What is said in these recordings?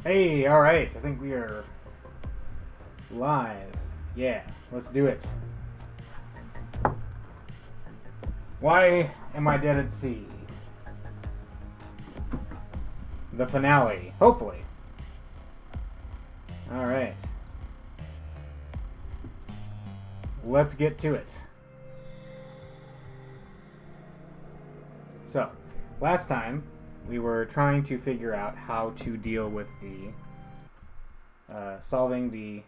Hey, alright, I think we are live. Yeah, let's do it. Why am I dead at sea? The finale, hopefully. Alright. Let's get to it. So, last time we were trying to figure out how to deal with the solving the...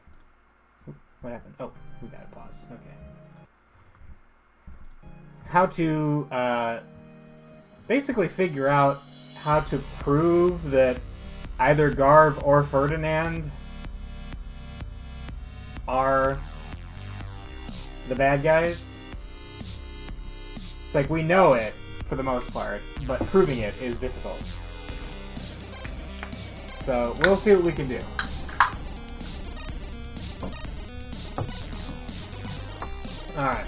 What happened? Oh, we gotta pause. Okay. How to basically figure out how to prove that either Garv or Ferdinand are the bad guys. It's like we know it for the most part, but proving it is difficult. So we'll see what we can do. Alright.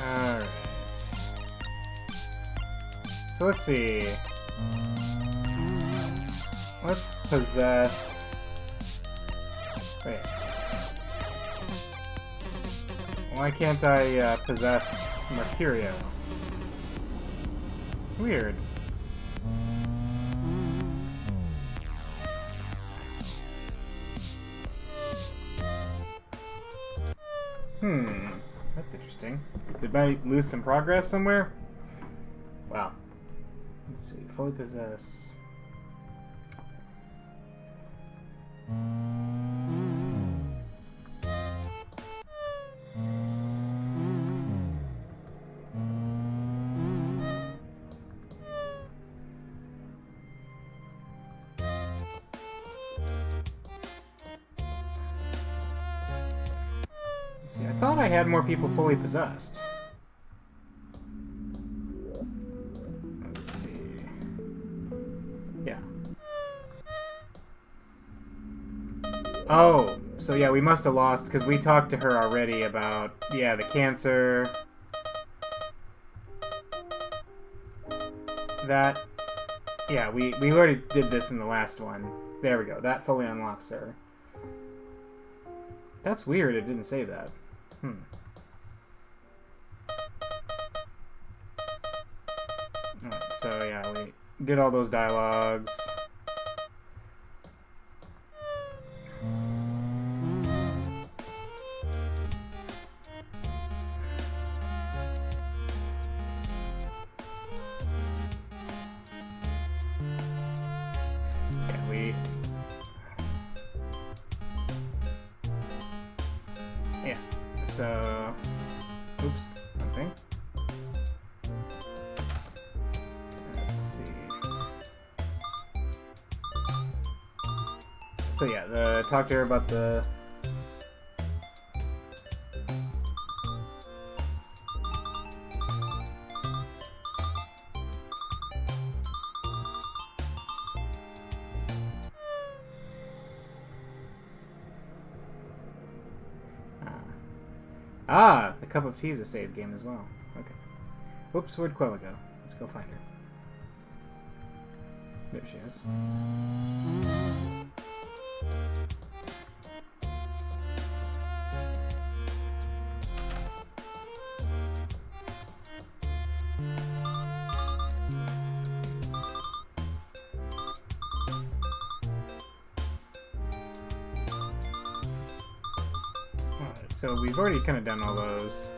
Alright. So let's see. Let's possess... Wait. Why can't I possess Mercurio? Weird. That's interesting. Did I lose some progress somewhere? Wow. Let's see. Fully possess... See, I thought I had more people fully possessed. Let's see. Yeah. Oh, so yeah, we must have lost because we talked to her already about, yeah, the cancer. That, yeah, we already did this in the last one. There we go. That fully unlocks her. That's weird. It didn't say that. Alright, so yeah, we did all those dialogues. Yeah, so... Oops, okay. Let's see. So yeah, talk to her about the... Ah, the Cup of Tea is a save game as well. Okay. Oops, where'd Quella go? Let's go find her. There she is. So we've already kind of done all those.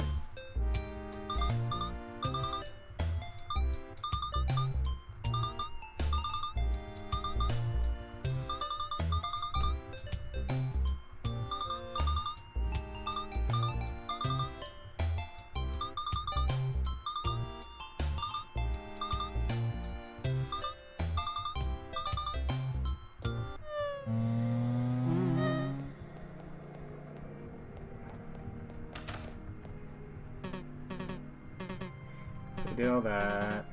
she did all that.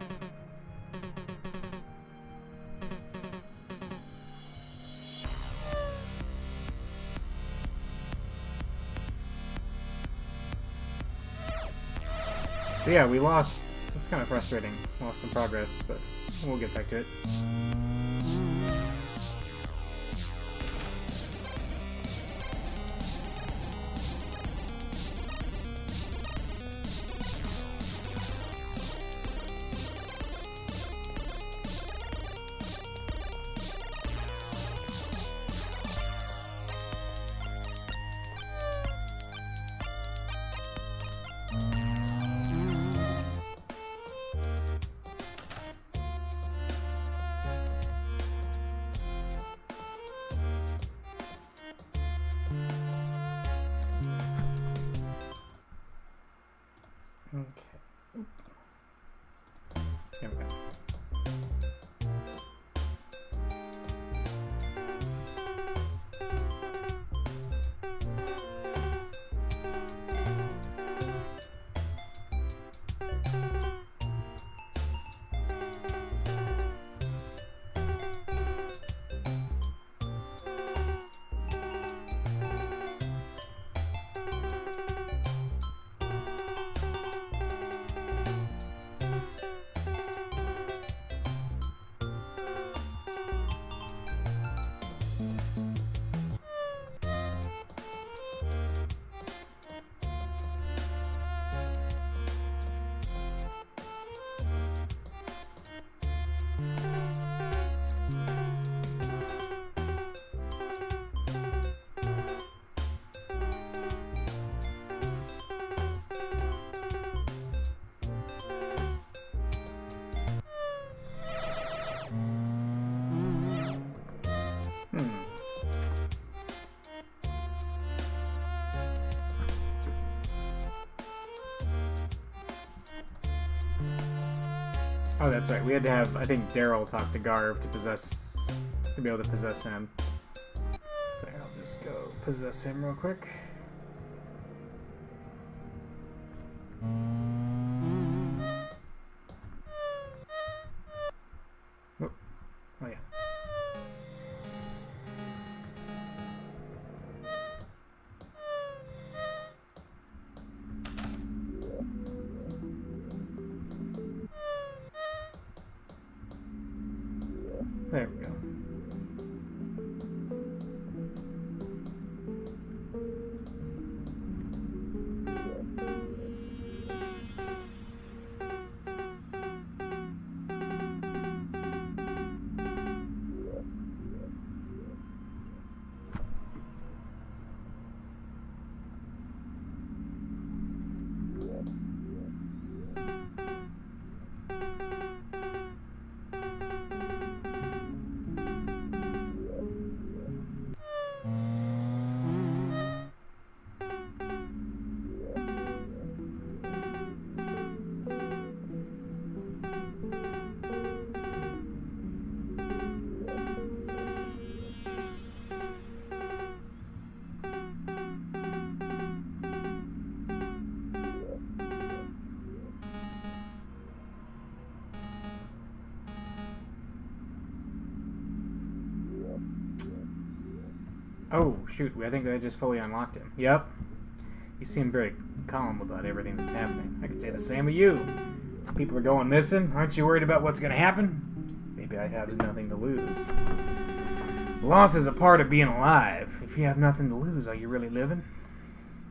So yeah, we lost. It's kind of frustrating. Lost some progress, but we'll get back to it. Okay. There we go. Oh, that's right. We had to have, I think, Daryl talk to Garv to be able to possess him. So I'll just go possess him real quick. Oh, oh yeah. There we go. Oh, shoot, I think I just fully unlocked him. Yep. You seem very calm about everything that's happening. I could say the same of you. People are going missing. Aren't you worried about what's going to happen? Maybe I have nothing to lose. Loss is a part of being alive. If you have nothing to lose, are you really living?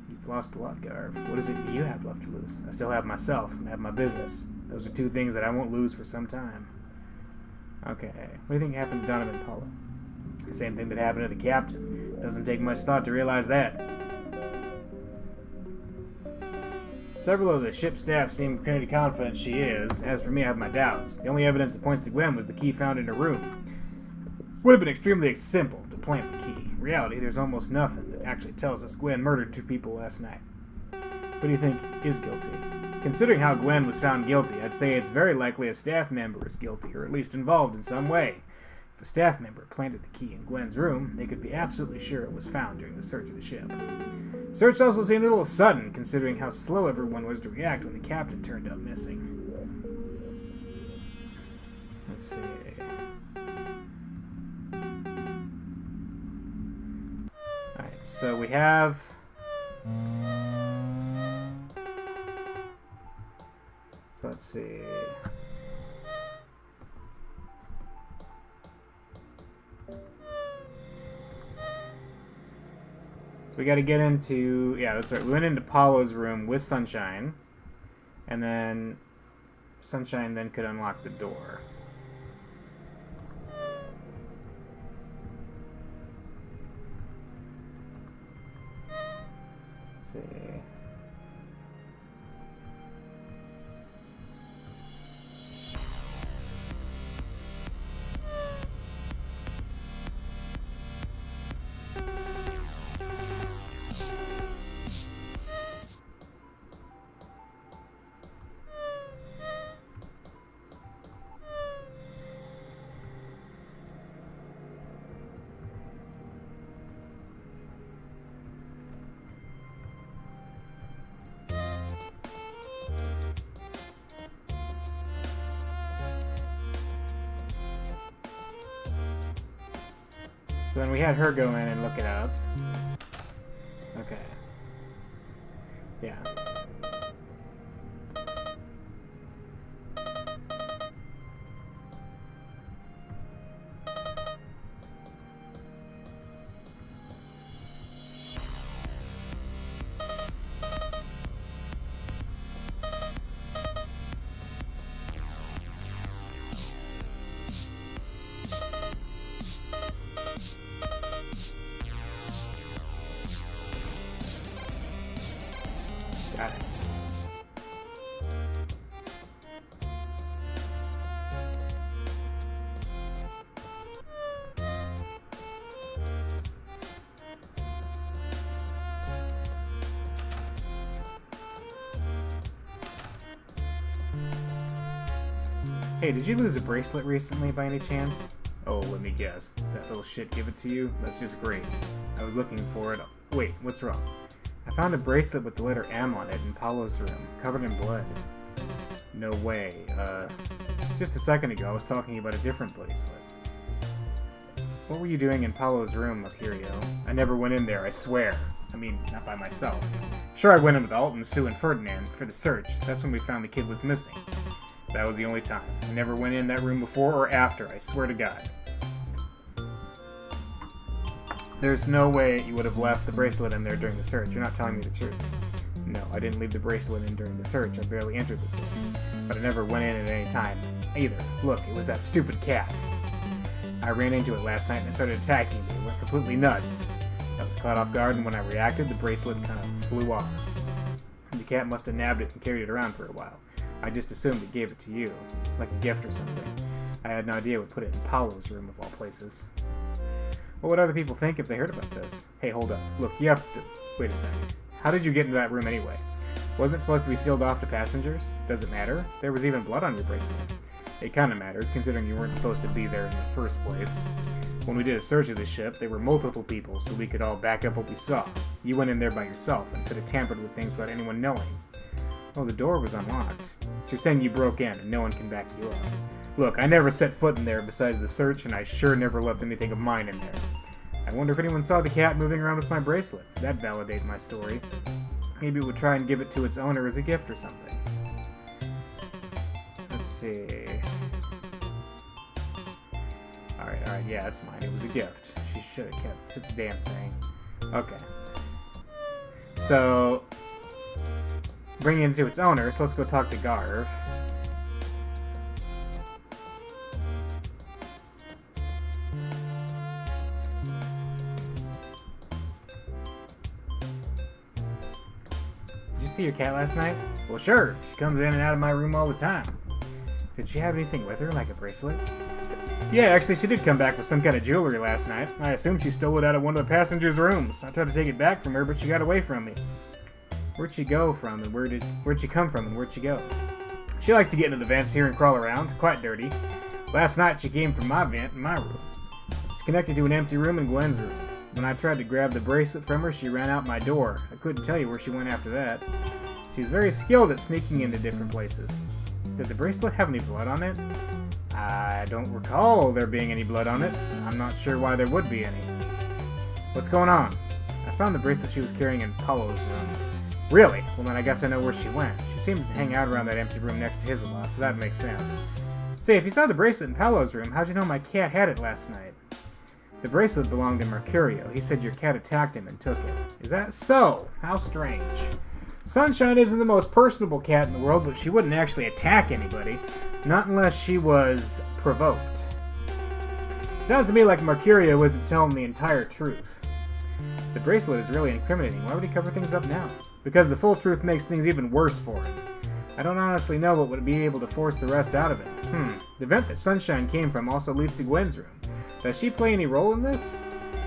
You've lost a lot, Garv. What is it you have left to lose? I still have myself and I have my business. Those are two things that I won't lose for some time. Okay, what do you think happened to Donovan Paulo? The same thing that happened to the captain. Doesn't take much thought to realize that. Several of the ship staff seem pretty confident she is. As for me, I have my doubts. The only evidence that points to Gwen was the key found in her room. Would have been extremely simple to plant the key. In reality, there's almost nothing that actually tells us Gwen murdered 2 people last night. Who do you think is guilty? Considering how Gwen was found guilty, I'd say it's very likely a staff member is guilty, or at least involved in some way. If a staff member planted the key in Gwen's room, they could be absolutely sure it was found during the search of the ship. The search also seemed a little sudden, considering how slow everyone was to react when the captain turned up missing. Let's see. Alright, so we have... So let's see... So we got to get into... Yeah, that's right. We went into Paulo's room with Sunshine. And then... Sunshine then could unlock the door. Let's see... So then we had her go in and look it up. Okay. Yeah. Got it. Hey, did you lose a bracelet recently by any chance? Oh, let me guess. That little shit give it to you? That's just great. I was looking for it. Wait, what's wrong? I found a bracelet with the letter M on it in Paulo's room, covered in blood. No way. Just a second ago I was talking about a different bracelet. What were you doing in Paulo's room, Mercurio? I never went in there, I swear. I mean, not by myself. Sure, I went in with Alton, Sue, and Ferdinand for the search. That's when we found the kid was missing. That was the only time. I never went in that room before or after, I swear to God. There's no way you would have left the bracelet in there during the search. You're not telling me the truth. No, I didn't leave the bracelet in during the search. I barely entered the room. But I never went in at any time, either. Look, it was that stupid cat. I ran into it last night and it started attacking me. It went completely nuts. I was caught off guard, and when I reacted, the bracelet kind of flew off. The cat must have nabbed it and carried it around for a while. I just assumed it gave it to you, like a gift or something. I had no idea it would put it in Paulo's room of all places. What would other people think if they heard about this? Hey, hold up. Look, you have to... Wait a second. How did you get into that room anyway? Wasn't it supposed to be sealed off to passengers? Does it matter? There was even blood on your bracelet. It kinda matters, considering you weren't supposed to be there in the first place. When we did a search of the ship, there were multiple people, so we could all back up what we saw. You went in there by yourself, and could have tampered with things without anyone knowing. Oh, the door was unlocked. So you're saying you broke in, and no one can back you up. Look, I never set foot in there besides the search, and I sure never left anything of mine in there. I wonder if anyone saw the cat moving around with my bracelet. That'd validate my story. Maybe it would try and give it to its owner as a gift or something. Let's see... Alright, yeah, that's mine. It was a gift. She should have kept the damn thing. Okay. So... bringing it to its owner, so let's go talk to Garv. Did you see your cat last night? Well, sure. She comes in and out of my room all the time. Did she have anything with her, like a bracelet? Yeah, actually, she did come back with some kind of jewelry last night. I assume she stole it out of one of the passengers' rooms. I tried to take it back from her, but she got away from me. Where'd she go from, and where'd she come from, and where'd she go? She likes to get into the vents here and crawl around, quite dirty. Last night she came from my vent in my room. It's connected to an empty room in Gwen's room. When I tried to grab the bracelet from her, she ran out my door. I couldn't tell you where she went after that. She's very skilled at sneaking into different places. Did the bracelet have any blood on it? I don't recall there being any blood on it. I'm not sure why there would be any. What's going on? I found the bracelet she was carrying in Paulo's room. Really? Well, then I guess I know where she went. She seems to hang out around that empty room next to his a lot, so that makes sense. Say, if you saw the bracelet in Paulo's room, how'd you know my cat had it last night? The bracelet belonged to Mercurio. He said your cat attacked him and took it. Is that so? How strange. Sunshine isn't the most personable cat in the world, but she wouldn't actually attack anybody. Not unless she was provoked. Sounds to me like Mercurio wasn't telling the entire truth. The bracelet is really incriminating. Why would he cover things up now? Because the full truth makes things even worse for him. I don't honestly know what would be able to force the rest out of it. The vent that Sunshine came from also leads to Gwen's room. Does she play any role in this?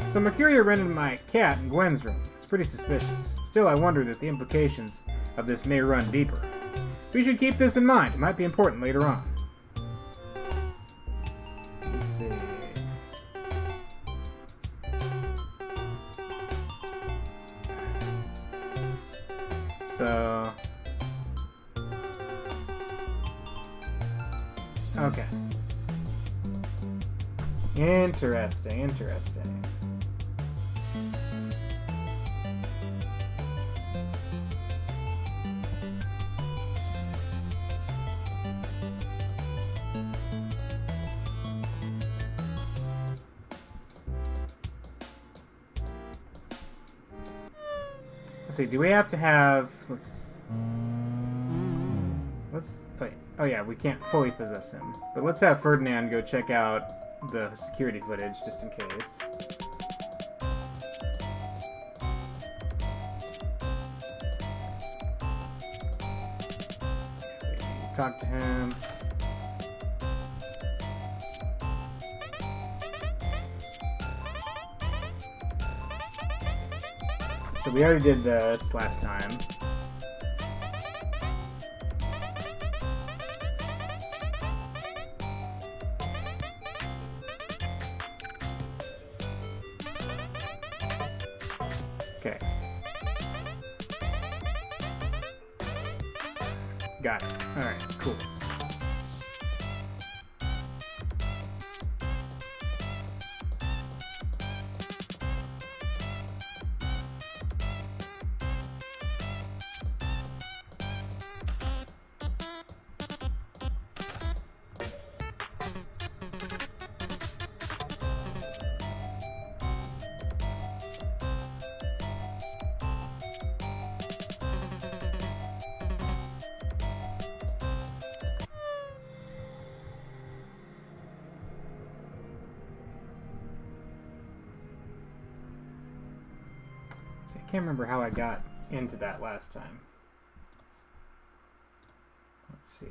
So Mercurio rented my cat in Gwen's room. It's pretty suspicious. Still, I wonder that the implications of this may run deeper. We should keep this in mind. It might be important later on. Let's see. So... okay. Interesting, interesting. Let's see, do we have to have... Let's wait. Oh yeah, we can't fully possess him. But let's have Ferdinand go check out the security footage, just in case. Talk to him. So we already did this last time. Okay. Got it. Alright, cool. I can't remember how I got into that last time. Let's see.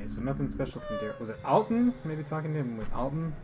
So nothing special from Daryl. Was it Alton? Maybe talking to him with Alton?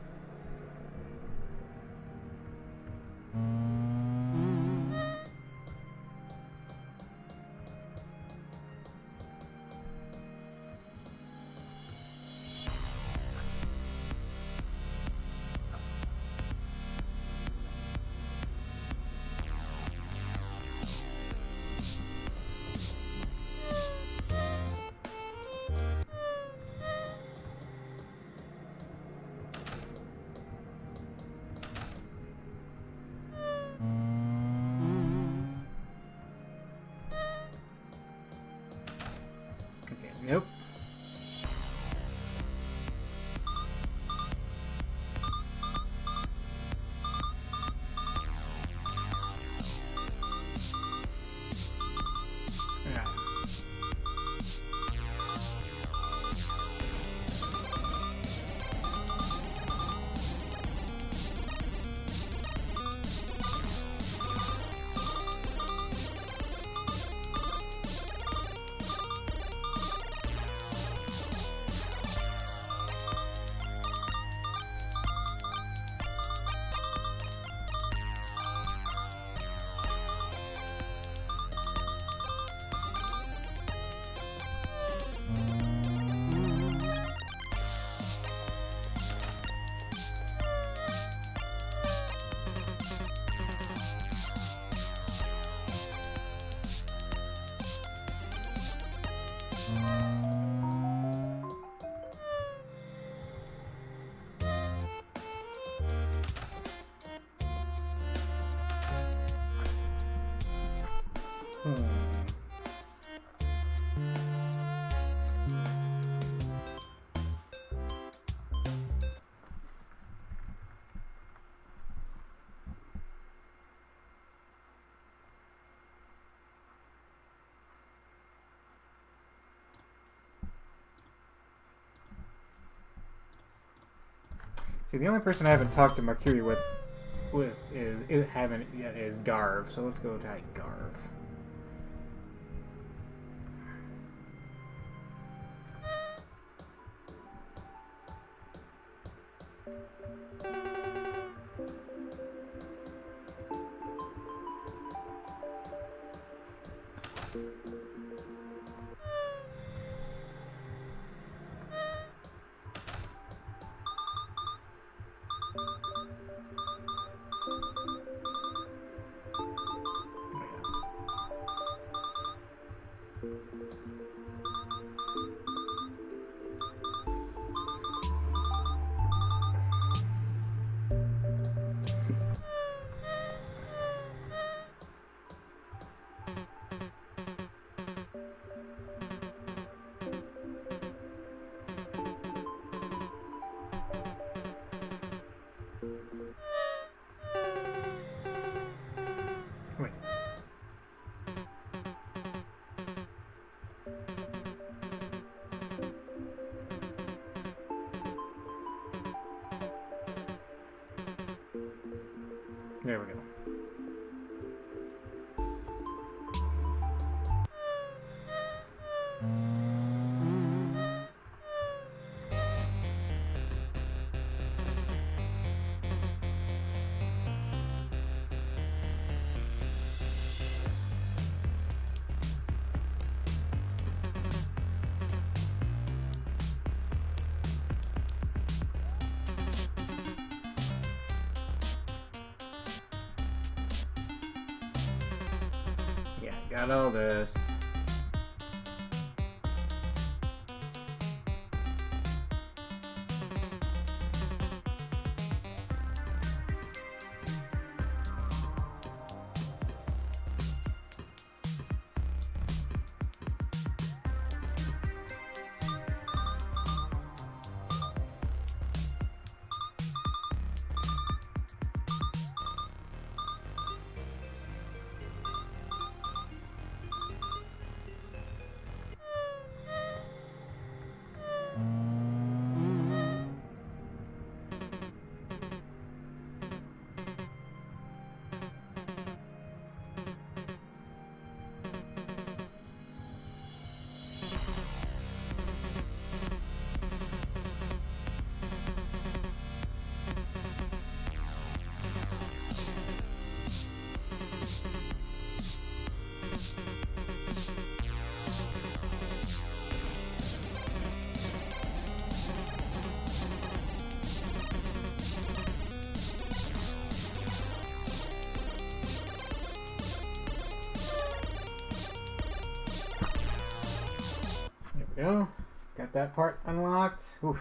See, the only person I haven't talked to Mercury with is Garv. So let's go try Garv. Wait. There we go. Yeah, got all this. Go. Got that part unlocked. Oof.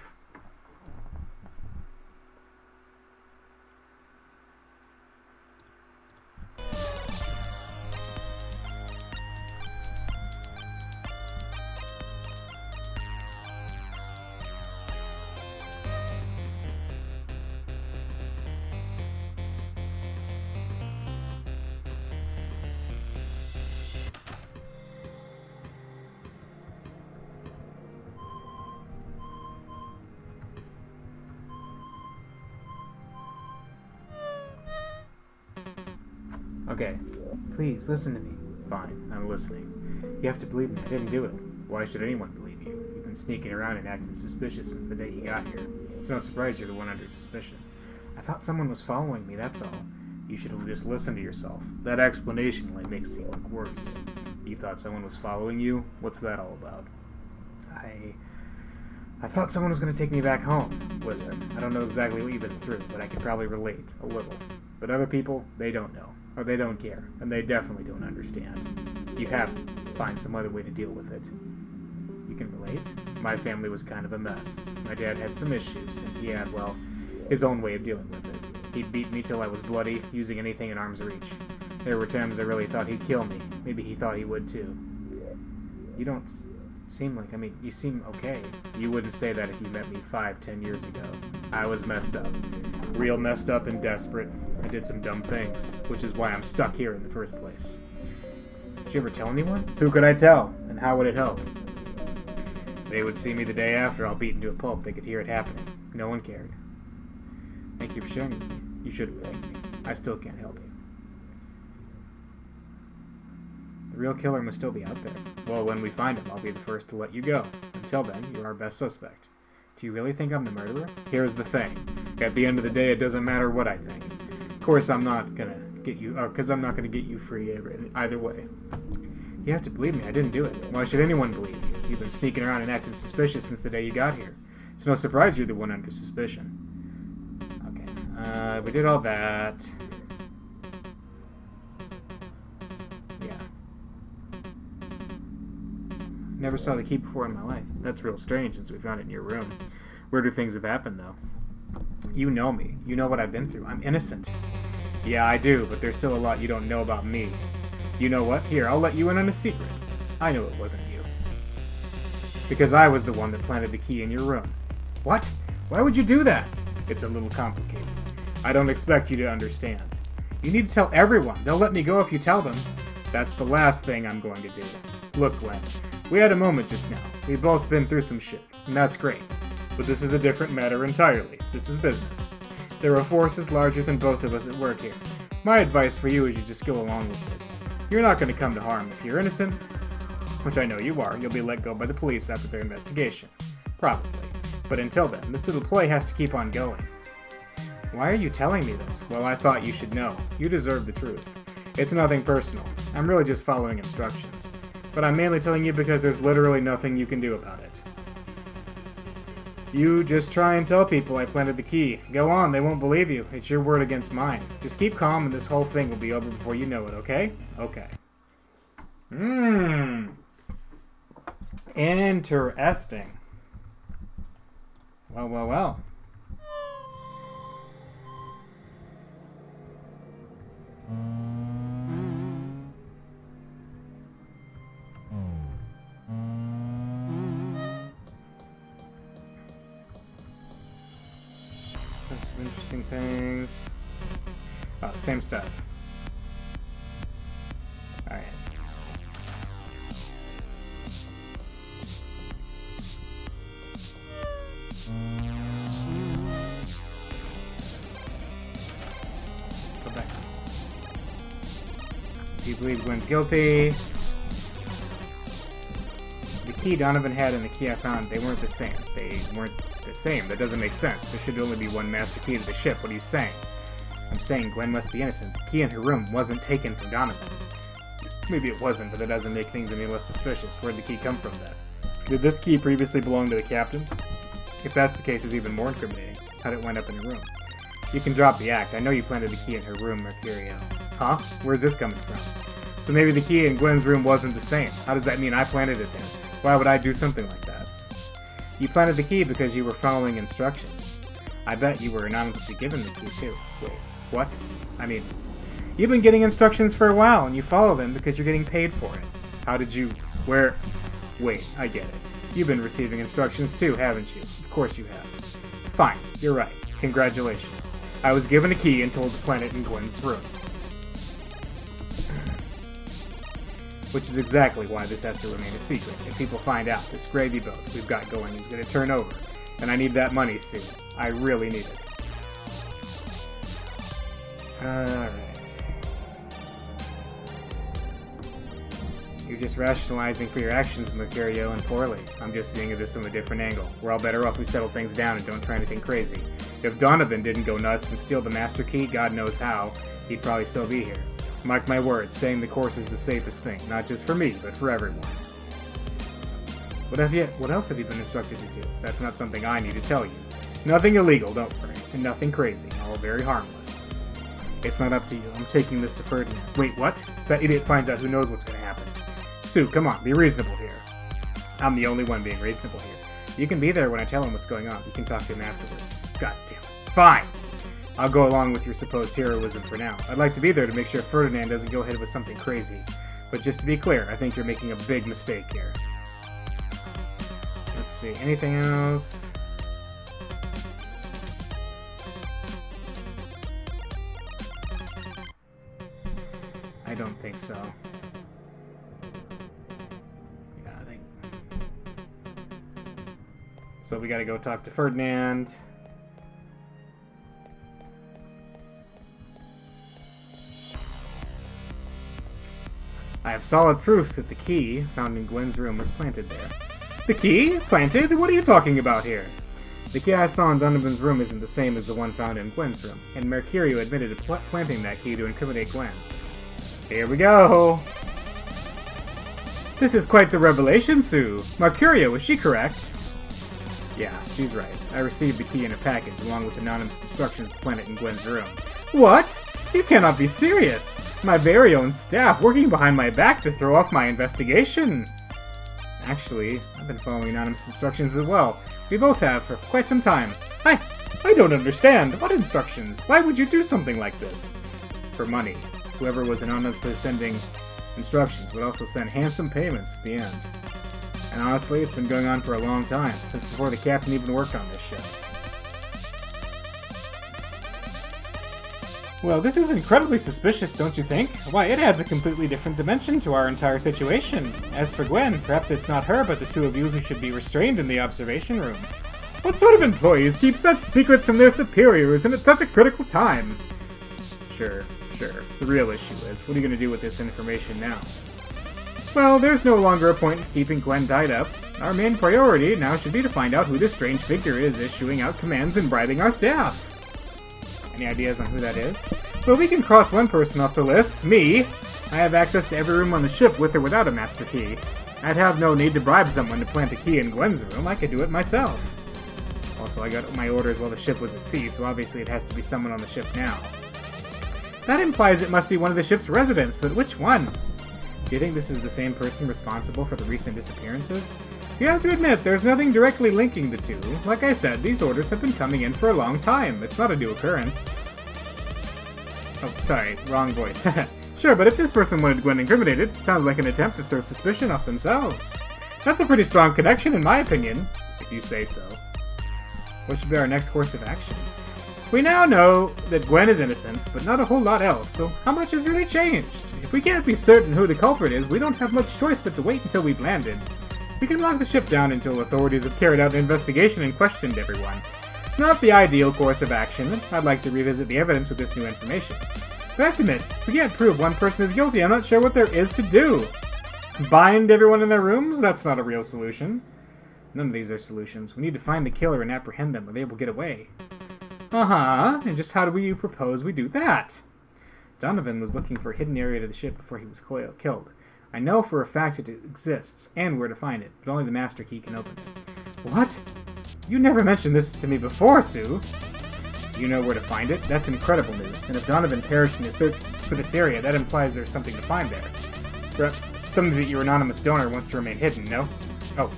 Okay, please listen to me. Fine, I'm listening. You have to believe me, I didn't do it. Why should anyone believe you? You've been sneaking around and acting suspicious since the day you got here. It's no surprise you're the one under suspicion. I thought someone was following me, that's all. You should have just listened to yourself. That explanation only makes you look worse. You thought someone was following you? What's that all about? I thought someone was going to take me back home. Listen, I don't know exactly what you've been through, but I can probably relate a little. But other people, they don't know. Or they don't care. And they definitely don't understand. You have to find some other way to deal with it. can relate. My family was kind of a mess. My dad had some issues, and he had, well, his own way of dealing with it. He'd beat me till I was bloody, using anything in arm's reach. There were times I really thought he'd kill me. Maybe he thought he would too. You don't seem like, you seem okay. You wouldn't say that if you met me 5-10 years ago. I was messed up. Real messed up and desperate. I did some dumb things, which is why I'm stuck here in the first place. Did you ever tell anyone? Who could I tell? And how would it help? They would see me the day after all beaten to a pulp. They could hear it happening. No one cared. Thank you for sharing with me. You should have thanked me. I still can't help you. The real killer must still be out there. Well, when we find him, I'll be the first to let you go. Until then, you're our best suspect. Do you really think I'm the murderer? Here's the thing. At the end of the day, it doesn't matter what I think. Of course, I'm not gonna get you, because I'm not gonna get you free either way. You have to believe me, I didn't do it. Why should anyone believe you? You've been sneaking around and acting suspicious since the day you got here. It's no surprise you're the one under suspicion. Okay, we did all that. Yeah. Never saw the key before in my life. That's real strange since we found it in your room. Weirder things have happened, though. You know me. You know what I've been through. I'm innocent. Yeah, I do, but there's still a lot you don't know about me. You know what? Here, I'll let you in on a secret. I know it wasn't you. Because I was the one that planted the key in your room. What? Why would you do that? It's a little complicated. I don't expect you to understand. You need to tell everyone. They'll let me go if you tell them. That's the last thing I'm going to do. Look, Glenn, we had a moment just now. We've both been through some shit, and that's great. But this is a different matter entirely. This is business. There are forces larger than both of us at work here. My advice for you is you just go along with it. You're not going to come to harm. If you're innocent, which I know you are, you'll be let go by the police after their investigation. Probably. But until then, this little play has to keep on going. Why are you telling me this? Well, I thought you should know. You deserve the truth. It's nothing personal. I'm really just following instructions. But I'm mainly telling you because there's literally nothing you can do about it. You just try and tell people I planted the key. Go on, they won't believe you. It's your word against mine. Just keep calm and this whole thing will be over before you know it, okay? Okay. Interesting. Well. Some interesting things. Oh, same stuff. Alright. Go back. Do you believe Gwen's guilty? The key Donovan had and the key I found, they weren't the same. They weren't the same. That doesn't make sense. There should only be one master key to the ship. What are you saying? I'm saying Gwen must be innocent. The key in her room wasn't taken from Donovan. Maybe it wasn't, but that doesn't make things any less suspicious. Where'd the key come from then? Did this key previously belong to the captain? If that's the case, it's even more incriminating. How'd it wind up in her room? You can drop the act. I know you planted the key in her room, Mercurio. Huh? Where's this coming from? So maybe the key in Gwen's room wasn't the same. How does that mean I planted it then? Why would I do something like that? You planted the key because you were following instructions. I bet you were anonymously given the key too. Wait, what? You've been getting instructions for a while, and you follow them because you're getting paid for it. How did you... Where... Wait, I get it. You've been receiving instructions too, haven't you? Of course you have. Fine, you're right. Congratulations. I was given a key and told to plant it in Gwen's room. Which is exactly why this has to remain a secret. If people find out this gravy boat we've got going is going to turn over, and I need that money soon. I really need it. Alright. You're just rationalizing for your actions, Mercurio, and poorly. I'm just seeing this from a different angle. We're all better off we settle things down and don't try anything crazy. If Donovan didn't go nuts and steal the Master Key, God knows how, he'd probably still be here. Mark my words, staying the course is the safest thing, not just for me, but for everyone. What else have you been instructed to do? That's not something I need to tell you. Nothing illegal, don't worry, and nothing crazy, all very harmless. It's not up to you, I'm taking this to Ferdinand. Wait, what? If that idiot finds out, who knows what's going to happen. Sue, come on, be reasonable here. I'm the only one being reasonable here. You can be there when I tell him what's going on. You can talk to him afterwards. God damn it. Fine! I'll go along with your supposed heroism for now. I'd like to be there to make sure Ferdinand doesn't go ahead with something crazy. But just to be clear, I think you're making a big mistake here. Let's see, anything else? I don't think so. Yeah, I think... So we gotta go talk to Ferdinand. I have solid proof that the key found in Gwen's room was planted there. The key? Planted? What are you talking about here? The key I saw in Donovan's room isn't the same as the one found in Gwen's room, and Mercurio admitted to planting that key to incriminate Gwen. Here we go! This is quite the revelation, Sue. Mercurio, is she correct? Yeah, she's right. I received the key in a package, along with anonymous instructions to plant it in Gwen's room. What? You cannot be serious! My very own staff working behind my back to throw off my investigation! Actually, I've been following anonymous instructions as well. We both have for quite some time. I don't understand. What instructions? Why would you do something like this? For money. Whoever was anonymously sending instructions would also send handsome payments at the end. And honestly, it's been going on for a long time, since before the captain even worked on this ship. Well, this is incredibly suspicious, don't you think? Why, it adds a completely different dimension to our entire situation. As for Gwen, perhaps it's not her, but the two of you who should be restrained in the observation room. What sort of employees keep such secrets from their superiors and at such a critical time? Sure. The real issue is, what are you going to do with this information now? Well, there's no longer a point in keeping Gwen tied up. Our main priority now should be to find out who this strange figure is issuing out commands and bribing our staff. Any ideas on who that is? Well, we can cross one person off the list. Me! I have access to every room on the ship with or without a master key. I'd have no need to bribe someone to plant a key in Gwen's room. I could do it myself. Also, I got my orders while the ship was at sea, so obviously it has to be someone on the ship now. That implies it must be one of the ship's residents, but which one? Do you think this is the same person responsible for the recent disappearances? You have to admit, there's nothing directly linking the two. Like I said, these orders have been coming in for a long time. It's not a new occurrence. Oh, sorry, wrong voice. Sure, but if this person wanted Gwen incriminated, it sounds like an attempt to throw suspicion off themselves. That's a pretty strong connection, in my opinion, if you say so. What should be our next course of action? We now know that Gwen is innocent, but not a whole lot else, so how much has really changed? If we can't be certain who the culprit is, we don't have much choice but to wait until we've landed. We can lock the ship down until authorities have carried out an investigation and questioned everyone. Not the ideal course of action. I'd like to revisit the evidence with this new information. But I have to admit, if we can't prove one person is guilty, I'm not sure what there is to do. Bind everyone in their rooms? That's not a real solution. None of these are solutions. We need to find the killer and apprehend them, or they will get away. Uh-huh, and just how do you propose we do that? Donovan was looking for a hidden area to the ship before he was killed. I know for a fact it exists, and where to find it, but only the master key can open it. What? You never mentioned this to me before, Sue. You know where to find it? That's incredible news, and if Donovan perished in his search for this area, that implies there's something to find there. Perhaps something that your anonymous donor wants to remain hidden, no? Oh.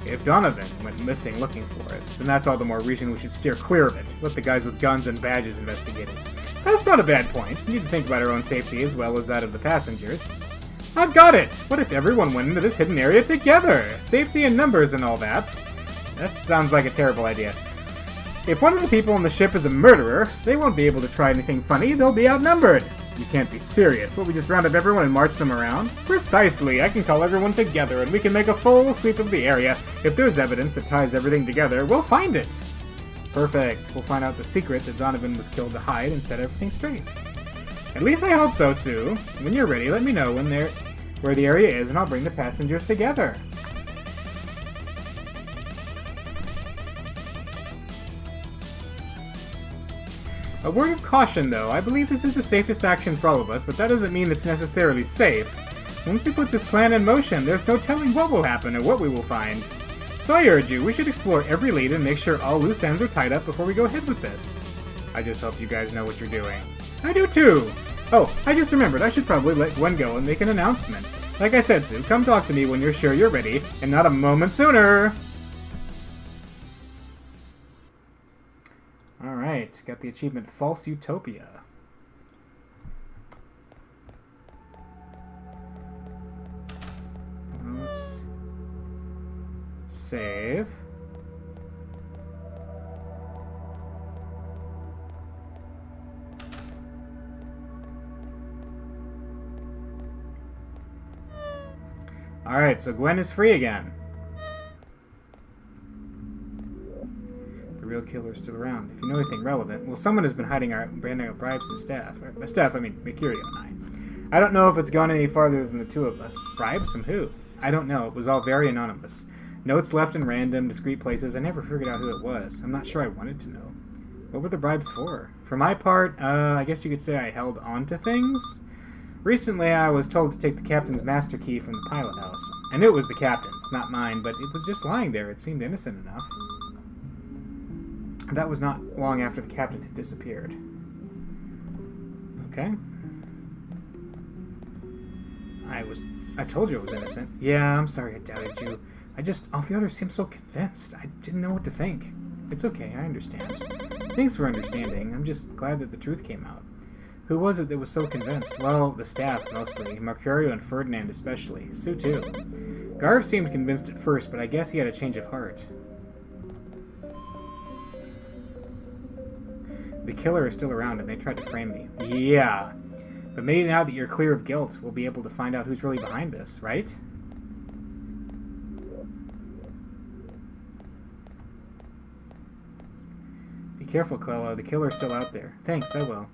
If Donovan went missing looking for it, then that's all the more reason we should steer clear of it. Let the guys with guns and badges investigate it. That's not a bad point. We need to think about our own safety as well as that of the passengers. I've got it! What if everyone went into this hidden area together? Safety in numbers and all that. That sounds like a terrible idea. If one of the people on the ship is a murderer, they won't be able to try anything funny. They'll be outnumbered. You can't be serious. Will we just round up everyone and march them around? Precisely. I can call everyone together, and we can make a full sweep of the area. If there's evidence that ties everything together, we'll find it. Perfect. We'll find out the secret that Donovan was killed to hide and set everything straight. At least I hope so, Sue. When you're ready, let me know where the area is, and I'll bring the passengers together. A word of caution, though. I believe this is the safest action for all of us, but that doesn't mean it's necessarily safe. Once we put this plan in motion, there's no telling what will happen or what we will find. So I urge you, we should explore every lead and make sure all loose ends are tied up before we go ahead with this. I just hope you guys know what you're doing. I do too! Oh, I just remembered, I should probably let Gwen go and make an announcement. Like I said, Sue, come talk to me when you're sure you're ready, and not a moment sooner! Alright, got the achievement False Utopia. Let's save. Alright, so Gwen is free again. The real killer's still around. If you know anything relevant, well, someone has been handing out bribes to staff. By staff, I mean Mercurio and I. I don't know if it's gone any farther than the two of us. Bribes from who? I don't know. It was all very anonymous. Notes left in random, discreet places. I never figured out who it was. I'm not sure I wanted to know. What were the bribes for? For my part, I guess you could say I held on to things. Recently, I was told to take the captain's master key from the pilot house. I knew it was the captain's, not mine, but it was just lying there. It seemed innocent enough. That was not long after the captain had disappeared. Okay. I told you I was innocent. Yeah, I'm sorry I doubted you. All the others seemed so convinced. I didn't know what to think. It's okay, I understand. Thanks for understanding. I'm just glad that the truth came out. Who was it that was so convinced? Well, the staff, mostly. Mercurio and Ferdinand especially. Sue, too. Garv seemed convinced at first, but I guess he had a change of heart. The killer is still around, and they tried to frame me. Yeah. But maybe now that you're clear of guilt, we'll be able to find out who's really behind this, right? Be careful, Coelho. The killer's still out there. Thanks, I will.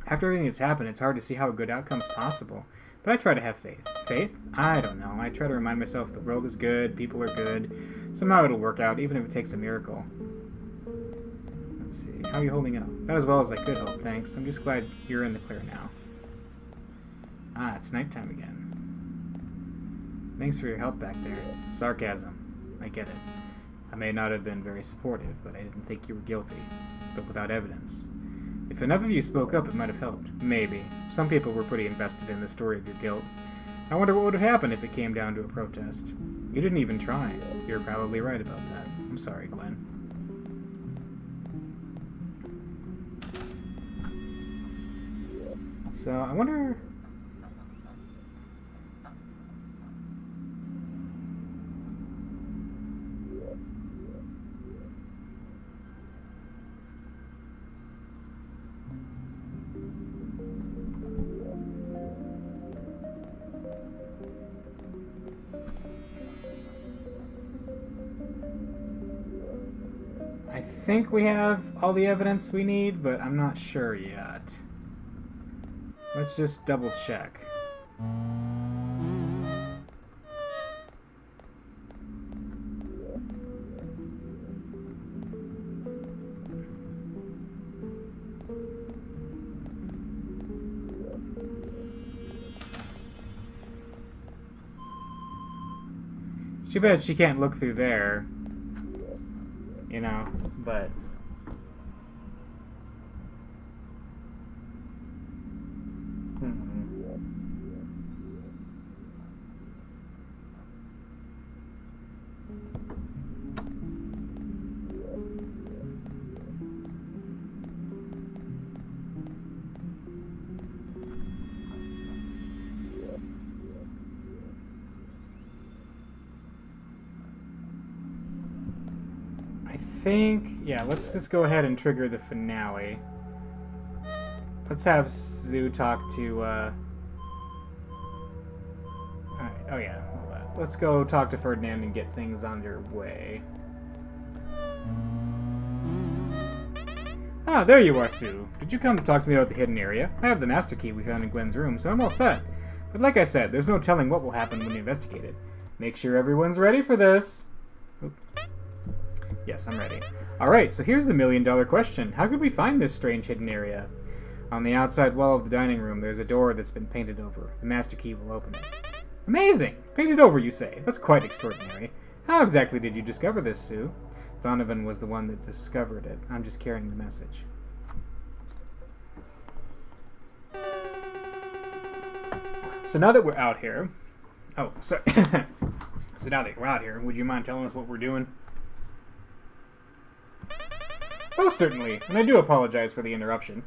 After everything that's happened, it's hard to see how a good outcome's possible. But I try to have faith. Faith? I don't know. I try to remind myself the world is good, people are good. Somehow it'll work out, even if it takes a miracle. Let's see. How are you holding up? Not as well as I could hope, thanks. I'm just glad you're in the clear now. Ah, it's nighttime again. Thanks for your help back there. Sarcasm. I get it. I may not have been very supportive, but I didn't think you were guilty. But without evidence. If enough of you spoke up, it might have helped. Maybe. Some people were pretty invested in the story of your guilt. I wonder what would have happened if it came down to a protest. You didn't even try. You're probably right about that. I'm sorry, Gwen. So, I wonder... I think we have all the evidence we need, but I'm not sure yet. Let's just double check. It's too bad she can't look through there. You know, but... yeah, let's just go ahead and trigger the finale. Let's have Sue talk to, Alright, oh yeah, hold on. Let's go talk to Ferdinand and get things underway. Ah, there you are, Sue. Did you come to talk to me about the hidden area? I have the master key we found in Gwen's room, so I'm all set. But like I said, there's no telling what will happen when we investigate it. Make sure everyone's ready for this. Oop. Yes, I'm ready. Alright, so here's the million-dollar question. How could we find this strange hidden area? On the outside wall of the dining room, there's a door that's been painted over. The master key will open it. Amazing! Painted over, you say? That's quite extraordinary. How exactly did you discover this, Sue? Donovan was the one that discovered it. I'm just carrying the message. So now that we're out here, Oh, sorry. So now that we're out here, would you mind telling us what we're doing? Oh, certainly, and I do apologize for the interruption.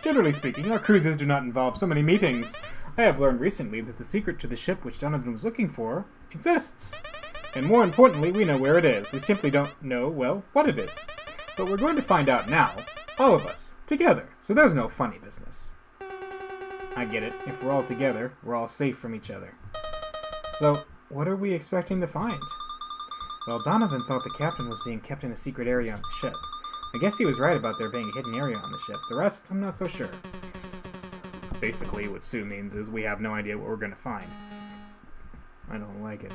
Generally speaking, our cruises do not involve so many meetings. I have learned recently that the secret to the ship which Donovan was looking for exists. And more importantly, we know where it is. We simply don't know, well, what it is. But we're going to find out now, all of us, together, so there's no funny business. I get it. If we're all together, we're all safe from each other. So, what are we expecting to find? Well, Donovan thought the captain was being kept in a secret area on the ship. I guess he was right about there being a hidden area on the ship. The rest, I'm not so sure. Basically, what Sue means is we have no idea what we're going to find. I don't like it.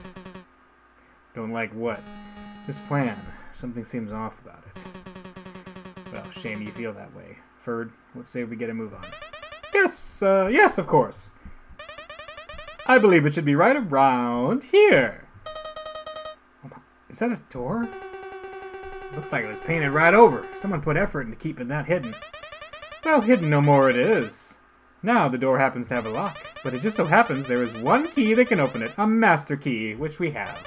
Don't like what? This plan. Something seems off about it. Well, shame you feel that way. Ferd, let's say we get a move on. Yes, of course. I believe it should be right around here. Is that a door? Looks like it was painted right over. Someone put effort into keeping that hidden. Well, hidden no more it is. Now the door happens to have a lock, but it just so happens there is one key that can open it, a master key, which we have.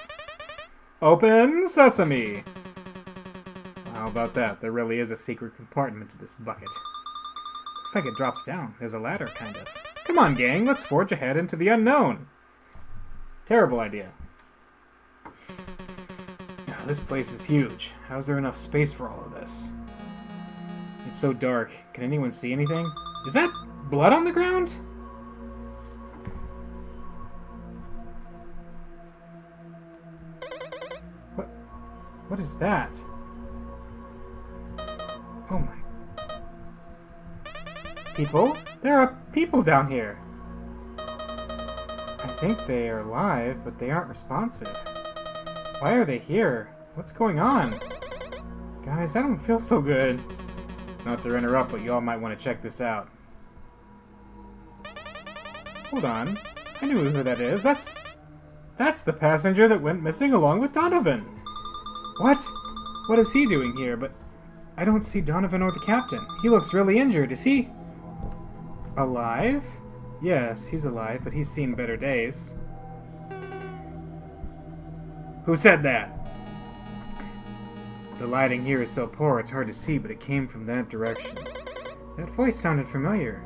Open sesame! How about that? There really is a secret compartment to this bucket. Looks like it drops down. There's a ladder, kind of. Come on, gang, let's forge ahead into the unknown. Terrible idea. Oh, this place is huge. How is there enough space for all of this? It's so dark. Can anyone see anything? Is that blood on the ground? What is that? Oh my... People? There are people down here. I think they are live, but they aren't responsive. Why are they here? What's going on? Guys, I don't feel so good. Not to interrupt, but you all might want to check this out. Hold on. I knew who that is. That's the passenger that went missing along with Donovan. What? What is he doing here? But I don't see Donovan or the captain. He looks really injured. Is he alive? Yes, he's alive, but he's seen better days. Who said that? The lighting here is so poor it's hard to see, but it came from that direction. That voice sounded familiar.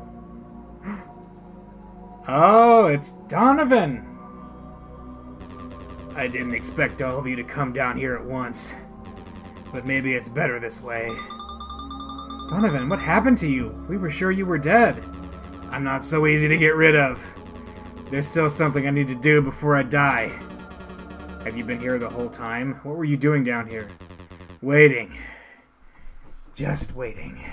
Oh, it's Donovan! I didn't expect all of you to come down here at once. But maybe it's better this way. Donovan, what happened to you? We were sure you were dead. I'm not so easy to get rid of. There's still something I need to do before I die. Have you been here the whole time? What were you doing down here? Waiting. Just waiting.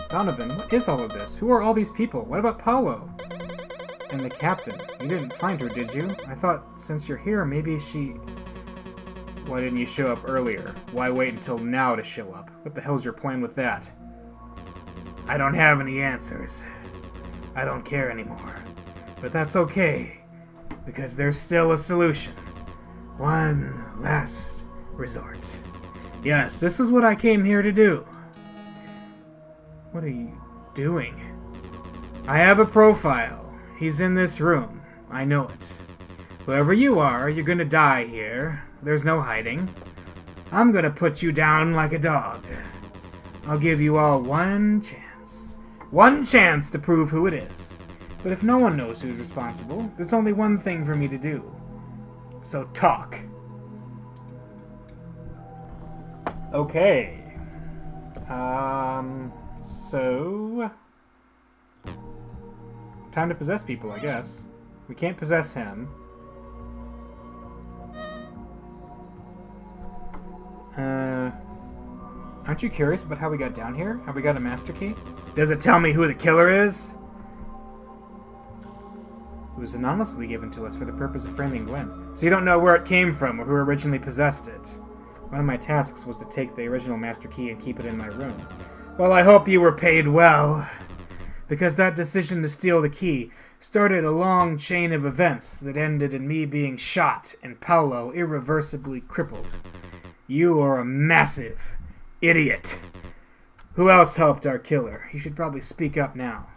Donovan, what is all of this? Who are all these people? What about Paolo? And the captain. You didn't find her, did you? I thought since you're here, maybe she... Why didn't you show up earlier? Why wait until now to show up? What the hell's your plan with that? I don't have any answers. I don't care anymore. But that's okay, because there's still a solution. One last resort. Yes, this is what I came here to do. What are you doing? I have a profile. He's in this room. I know it. Whoever you are, you're gonna die here. There's no hiding. I'm gonna put you down like a dog. I'll give you all one chance. One chance to prove who it is. But if no one knows who's responsible, there's only one thing for me to do. So talk. Okay. So... Time to possess people, I guess. We can't possess him. Aren't you curious about how we got down here? How we got a master key? Does it tell me who the killer is? It was anonymously given to us for the purpose of framing Gwen. So you don't know where it came from or who originally possessed it. One of my tasks was to take the original master key and keep it in my room. Well, I hope you were paid well. Because that decision to steal the key started a long chain of events that ended in me being shot and Paolo irreversibly crippled. You are a massive idiot. Who else helped our killer? You should probably speak up now.